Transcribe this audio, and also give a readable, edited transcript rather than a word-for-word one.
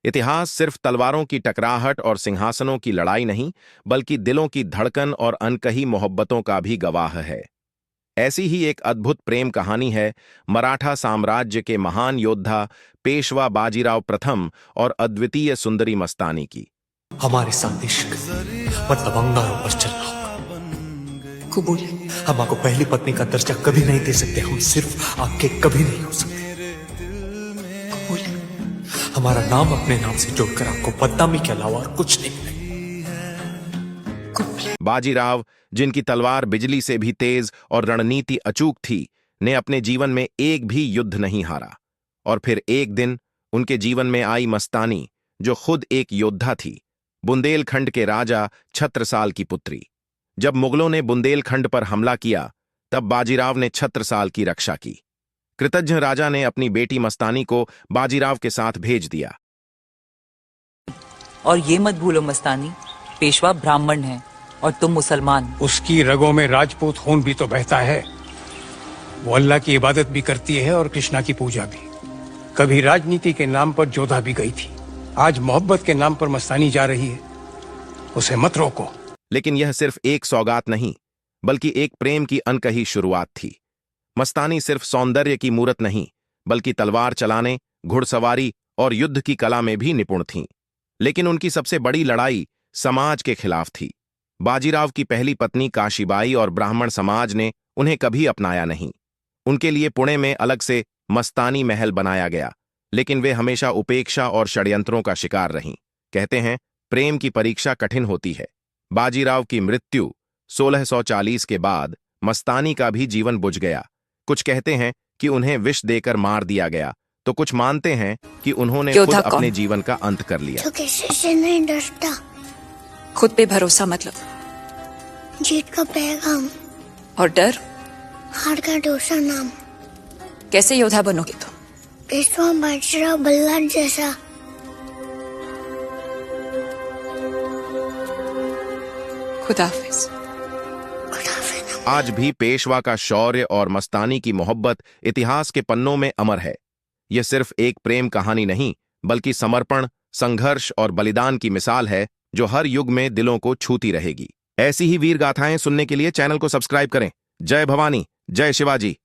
इतिहास सिर्फ तलवारों की टकराहट और सिंहासनों की लड़ाई नहीं, बल्कि दिलों की धड़कन और अनकही मोहब्बतों का भी गवाह है। ऐसी ही एक अद्भुत प्रेम कहानी है मराठा साम्राज्य के महान योद्धा पेशवा बाजीराव प्रथम और अद्वितीय सुंदरी मस्तानी की। हमारे साथ इश्क मतलब अंगारों पर चलना होगा। कबूल। हम आपको पहली पत्नी का दर्जा कभी नहीं दे सकते, हम सिर्फ आपके कभी नहीं हो सकते। कबूल। हमारा नाम अपने नाम से जोड़कर आपको बदनामी के अलावा और कुछ नहीं मिलेगा। कबूल। बाजीराव, जिनकी तलवार बिजली से भी तेज और रणनीति अचूक थी, ने अपने जीवन में एक भी युद्ध नहीं हारा। और फिर एक दिन उनके जीवन में आई मस्तानी, जो खुद एक योद्धा थी, बुंदेलखंड के राजा छत्रसाल की पुत्री। जब मुगलों ने बुंदेलखंड पर हमला किया, तब बाजीराव ने छत्रसाल की रक्षा की। कृतज्ञ राजा ने अपनी बेटी मस्तानी को बाजीराव के साथ भेज दिया। और ये मत भूलो मस्तानी, पेशवा ब्राह्मण है और तुम मुसलमान। उसकी रगों में राजपूत खून भी तो बहता है। वो अल्लाह की इबादत भी करती है और कृष्णा की पूजा भी। कभी राजनीति के नाम पर जोधा भी गई थी, आज मोहब्बत के नाम पर मस्तानी जा रही है। उसे मत रोको। लेकिन यह सिर्फ एक सौगात नहीं, बल्कि एक प्रेम की अनकही शुरुआत थी। मस्तानी सिर्फ सौंदर्य की मूरत नहीं, बल्कि तलवार चलाने, घुड़सवारी और युद्ध की कला में भी निपुण थीं। लेकिन उनकी सबसे बड़ी लड़ाई समाज के खिलाफ थी। बाजीराव की पहली पत्नी काशीबाई और ब्राह्मण समाज ने उन्हें कभी अपनाया नहीं। उनके लिए पुणे में अलग से मस्तानी महल बनाया गया, लेकिन वे हमेशा उपेक्षा और षड्यंत्रों का शिकार रहीं। कहते हैं, प्रेम की परीक्षा कठिन होती है। बाजीराव की मृत्यु 1640 के बाद मस्तानी का भी जीवन बुझ गया। कुछ कहते हैं कि उन्हें विष देकर मार दिया गया, तो कुछ मानते हैं कि उन्होंने खुद अपने जीवन का अंत कर लिया। तो किसी से नहीं डरता। खुद पे भरोसा मतलब? जीत का पैगाम और डर? हार का दूसरा नाम। कैसे योद्धा बनोगे तुम? पेशवा बाजीराव बल्लार जैसा। खुदाफिज। खुदाफिज। आज भी पेशवा का शौर्य और मस्तानी की मोहब्बत इतिहास के पन्नों में अमर है। यह सिर्फ एक प्रेम कहानी नहीं, बल्कि समर्पण, संघर्ष और बलिदान की मिसाल है, जो हर युग में दिलों को छूती रहेगी। ऐसी ही वीर गाथाएं सुनने के लिए चैनल को सब्सक्राइब करें। जय भवानी, जय शिवाजी।